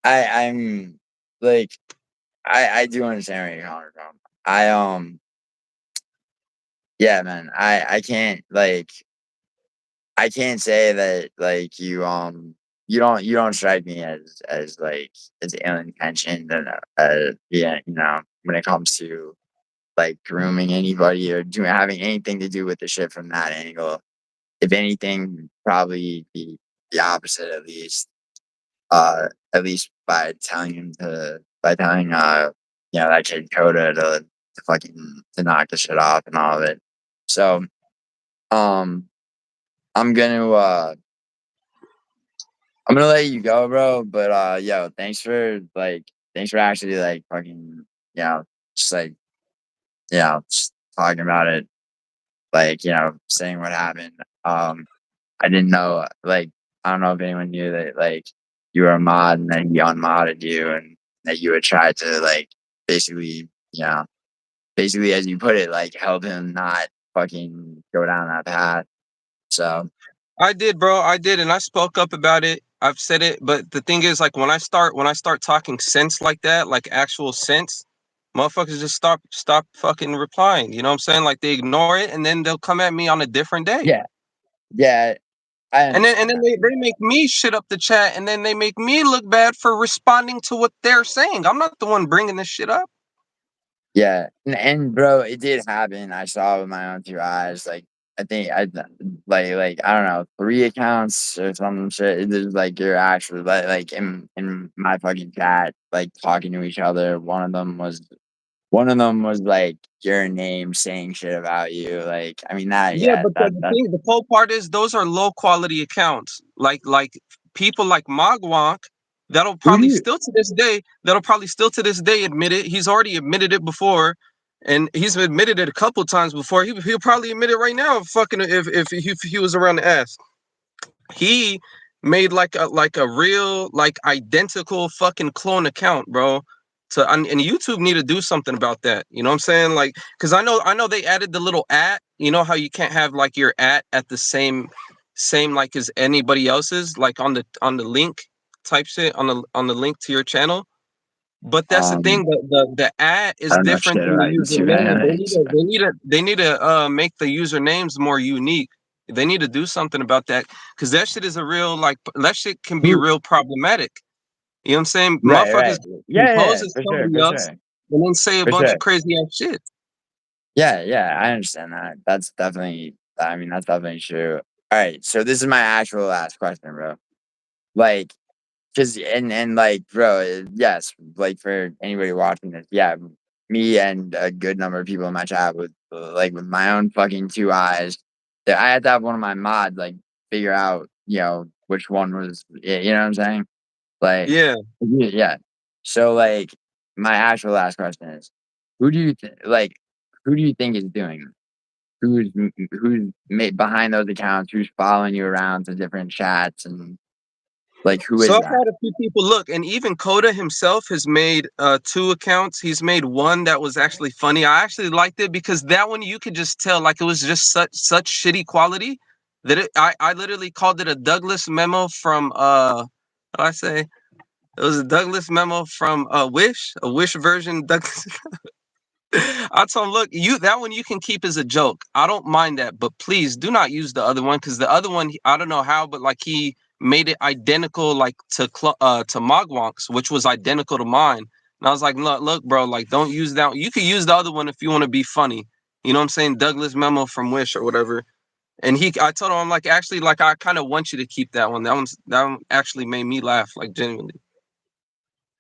I'm like I do understand where you're coming from. Yeah, man. I can't say that like you don't strike me as like as ill intentioned and yeah when it comes to like grooming anybody or doing having anything to do with the shit from that angle. If anything, probably the opposite at least by telling that kid Coda to fucking to knock the shit off and all of it. So um I'm gonna uh I'm gonna let you go, bro. But yo, thanks for actually like fucking just like just talking about it, like saying what happened. I didn't know I don't know if anyone knew that like you were a mod and then he unmodded you and that you would try to like basically basically as you put it like help him not fucking go down that path. So I did, bro. I did, and I spoke up about it. I've said it, but the thing is, like when I start talking sense like that, like actual sense, motherfuckers just stop fucking replying. You know what I'm saying? Like they ignore it, and then they'll come at me on a different day. Yeah, yeah, I And understand then that. they make me shit up the chat, and then they make me look bad for responding to what they're saying. I'm not the one bringing this shit up. Yeah, and bro, it did happen. I saw it with my own 2 eyes. Like, I think like I don't know, 3 accounts or some shit. It is like you're actually like in my fucking chat, like talking to each other. One of them was like your name saying shit about you. Like, I mean that, Yeah, yeah, but that the cool part is those are low quality accounts. Like people like Mogwonk that'll who do probably you still to this day admit it. He's already admitted it before, and he's admitted it a couple times before. He'll probably admit it right now. Fucking if he was around to ask. He made like a real like identical fucking clone account, bro. And YouTube need to do something about that. You know what I'm saying? Like, cause I know they added the little at. You know how you can't have like your at the same like as anybody else's, like on the link type shit on the link to your channel. But that's the thing. The at I is don't know different shit than the about YouTube username. anyways. They need to make the usernames more unique. They need to do something about that because that shit is a real like that shit can be Who real problematic. You know what I'm saying? right, Motherfuckers right. Yeah, yeah, compose yeah, as for sure, somebody for else sure, and then say a for bunch sure. of crazy ass shit. Yeah, yeah, I understand that. That's definitely I mean, that's definitely true. Alright, so this is my actual last question, bro. Like, 'cause and like, bro, yes, like, for anybody watching this, yeah, me and a good number of people in my chat with, like, with my own fucking 2 eyes, that I had to have one of my mods, like, figure out, which one was you know what I'm saying? Like, Yeah. yeah. So, like, my actual last question is, who do you th like, who do you think is doing it? Who's behind those accounts? Who's following you around to different chats and, like, who So is I've that? had a few people look, and even Coda himself has made 2 accounts. He's made one that was actually funny. I actually liked it because that one you could just tell like it was just such shitty quality that I literally called it a Douglas memo from what did I say? It was a Douglas memo from Wish, a Wish version Douglas. I told him, look, you that one you can keep as a joke. I don't mind that, but please do not use the other one because the other one I don't know how, but like he made it identical like to Mogwonk's, which was identical to mine. And I was like, look, bro, like don't use that. You could use the other one if you want to be funny. You know what I'm saying? Douglas memo from Wish or whatever. And I told him, I'm like, actually, like I kind of want you to keep that one. That one actually made me laugh, like genuinely.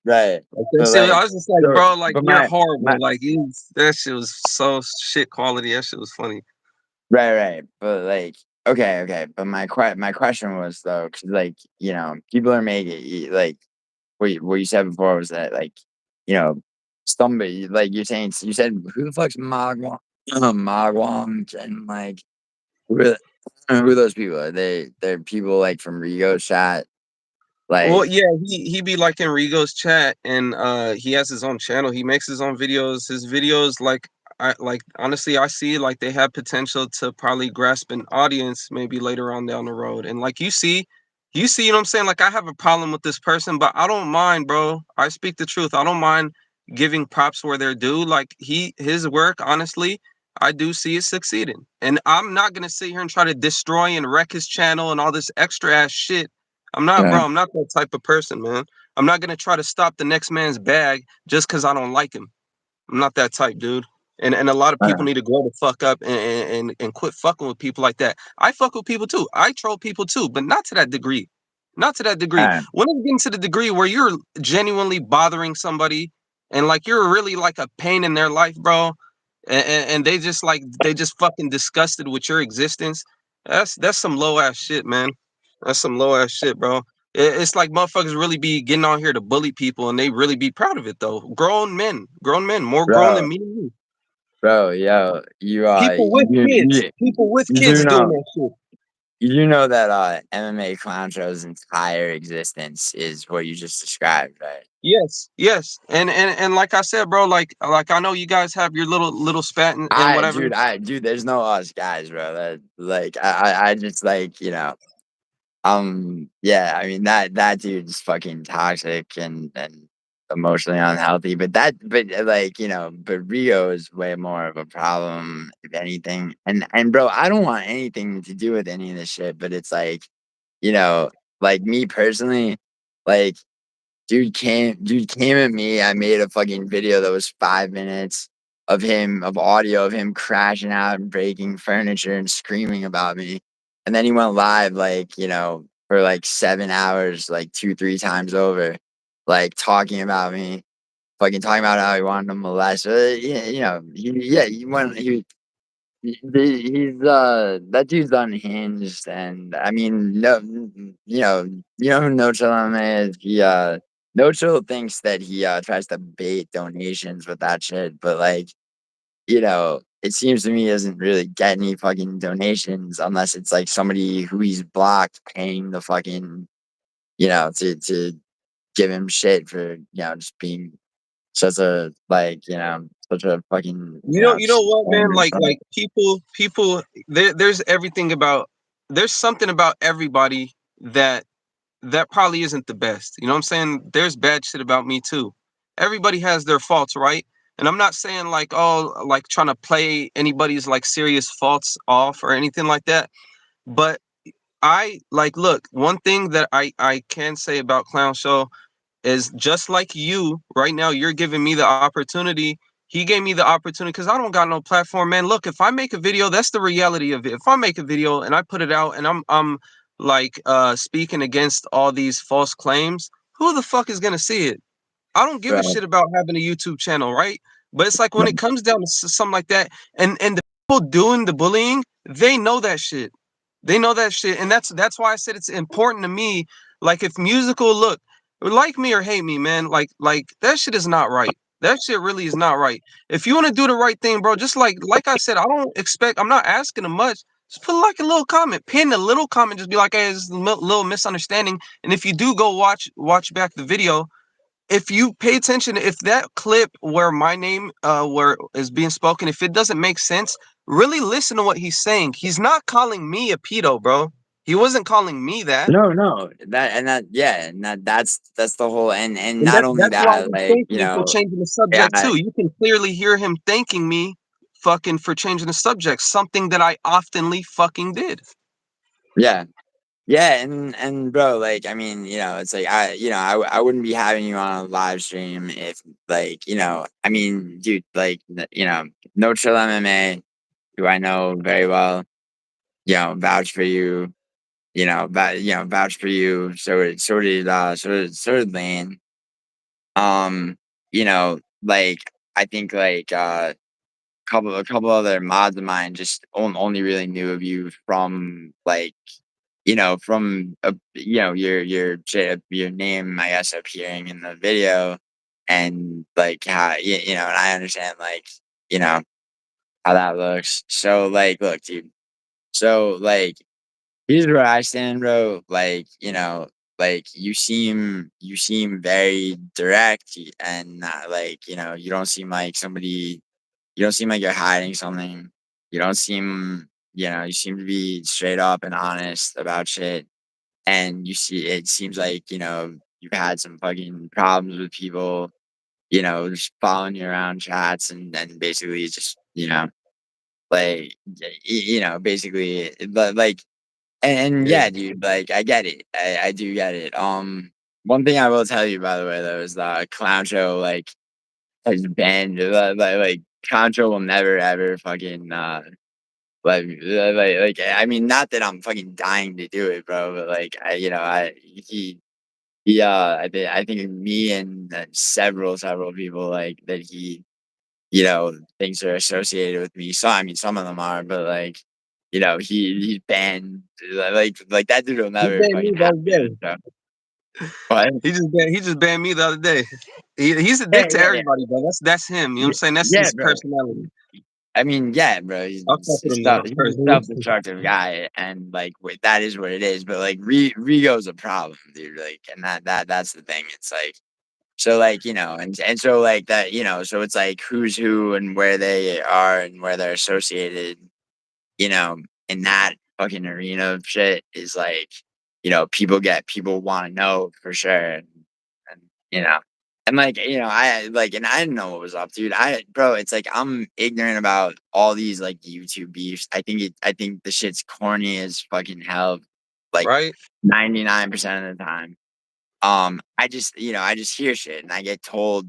Right. Like that But, shit, I like, was just like, so bro, like but you're my horrible. Like that shit was so shit quality. That shit was funny. right, right. But, like, okay, okay. But my question was, though, because people are making like, what you said before was that, like, you know, somebody like, you said, "Who the fuck's Magwong?" Magwong, and, like, who who those people are? They're people, like, from Rigo's chat, Well, like yeah, he be like in Rigo's chat, and he has his own channel. He makes his own videos. His videos, like I like honestly, I see like they have potential to probably grasp an audience maybe later on down the road. And like you know what I'm saying? Like I have a problem with this person, but I don't mind, bro. I speak the truth. I don't mind giving props where they're due. Like his work, honestly, I do see it succeeding. And I'm not gonna sit here and try to destroy and wreck his channel and all this extra ass shit. I'm not, yeah, bro. I'm not that type of person, man. I'm not gonna try to stop the next man's bag just because I don't like him. I'm not that type, dude. And a lot of uh, people need to grow the fuck up and quit fucking with people like that. I fuck with people too. I troll people too, but not to that degree. Not to that degree. uh, When it's getting to the degree where you're genuinely bothering somebody and like you're really like a pain in their life, bro, and they just fucking disgusted with your existence. That's some low ass shit, man. That's some low ass shit, bro. It's like motherfuckers really be getting on here to bully people, and they really be proud of it though. Grown men, more grown bro, than me and you. bro, yo, People with you do kids doing know that shit. you do know that MMA Clown Show's entire existence is what you just described, right? Yes, yes, and like I said, bro, like I know you guys have your little spat and whatever. Dude, there's no us guys, bro. That like I just like Yeah, I mean that dude's fucking toxic and emotionally unhealthy. But like, but Rio is way more of a problem, if anything. And bro, I don't want anything to do with any of this shit, but it's like, you know, like me personally, like dude came at me. I made a fucking video that was 5 minutes of audio of him crashing out and breaking furniture and screaming about me. And then he went live, like, for like 7 hours, like 2, 3 times over, like talking about me, fucking talking about how he wanted to molest. Yeah, he went, that dude's unhinged, and I mean, no, who No Chill MMA is. No Chill thinks that he tries to bait donations with that shit, but like, it seems to me he doesn't really get any fucking donations unless it's like somebody who he's blocked paying the fucking, to give him shit for, just being such a fucking, You know what, man? Like people, there's something about everybody that probably isn't the best. You know what I'm saying? There's bad shit about me too. Everybody has their faults, right? And I'm not saying like, oh, like trying to play anybody's like serious faults off or anything like that. But I like, look, one thing that I can say about Clown Show is just like you right now, you're giving me the opportunity. He gave me the opportunity because I don't got no platform, man. Look, if I make a video, that's the reality of it. If I make a video and I put it out and I'm like speaking against all these false claims, who the fuck is gonna see it? I don't give a right, shit about having a YouTube channel, right? But it's like when it comes down to something like that, and the people doing the bullying, they know that shit. They know that shit, and that's why I said it's important to me. Like if musical, look, like me or hate me, man. Like that shit is not right. That shit really is not right. If you want to do the right thing, bro, just like I said, I don't expect. I'm not asking them much. Just put like a little comment, pin a little comment, just be like, hey, this is a little misunderstanding. And if you do go watch back the video, if you pay attention, if that clip where my name where is being spoken, if it doesn't make sense, really listen to what he's saying. He's not calling me a pedo, bro. He wasn't calling me that. no, yeah, and that's the whole, and And not only that's why that, he like, thanked me for changing the yeah, subject too. You can clearly hear him thanking me fucking for changing the subject, something that I oftenly fucking did. yeah, yeah, and bro, like, I mean, it's like I wouldn't be having you on a live stream if, like, I mean, dude, like, No Chill MMA, who I know very well, vouch for you, vouch for you. So did Lane. Like, I think, like, a couple other mods of mine just only really knew of you from, like, from your name, I guess, appearing in the video, and like how, and I understand, like, you know how that looks. So, like, look, dude. So, like, here's where I stand, bro. Like, like, you seem very direct, and not like, you don't seem like you're hiding something. You don't seem, you seem to be straight up and honest about shit. And it seems like, you've had some fucking problems with people, just following you around chats, and basically just, like, basically, like, and Yeah. yeah, dude, like, I get it. I do get it. One thing I will tell you, by the way, though, is the Clown Show, like, has banned, like, Clown Show will never ever fucking I mean, not that I'm fucking dying to do it, bro, but like, I think me and several people, like, that he, thinks are associated with me. So I mean, some of them are, but like, he's banned. Like that dude will He never banned me fucking the other happen. day. So, what? He just banned me the other day. He's a Yeah, dick to yeah, yeah, everybody, bro. That's him. You know what I'm saying? That's yeah, his bro. personality. I mean, yeah, bro. He's I'll fuck with him though, he's a personally. self-destructive guy, and like, that is what it is. But like, Rigo's a problem, dude. Like, and that's the thing. It's like, so, like, and so, like, that, so it's like who's who and where they are and where they're associated, you know, in that fucking arena of shit is like, you know, people want to know for sure. And, you know, and like, you know, I didn't know what was up, dude. Bro, it's like I'm ignorant about all these like YouTube beefs. I think the shit's corny as fucking hell, like Right? 99% of the time. I just, you know, I just hear shit and I get told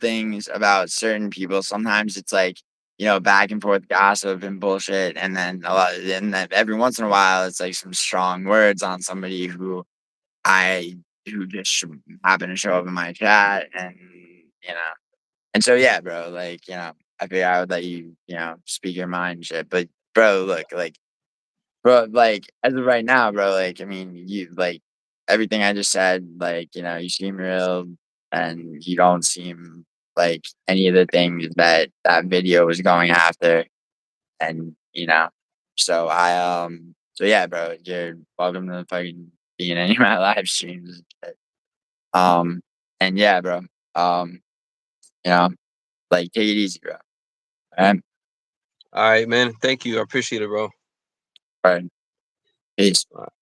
things about certain people. Sometimes it's like, you know, back and forth gossip and bullshit, and then and then every once in a while, it's like some strong words on somebody I who just happen to show up in my chat, and you know, and so yeah, bro, like you know, I figured I would let you, you know, speak your mind and shit. But bro, look, like bro, like, as of right now, bro, like, I mean, you like everything I just said, like, you know, you seem real and you don't seem like any of the things that that video was going after. And, you know, so yeah, bro, you're welcome to fucking be in any of my live streams. Um, and yeah, bro, um, you know, like, take it easy, bro. All right. All right, man. Thank you. I appreciate it, bro. All right. Peace. All right.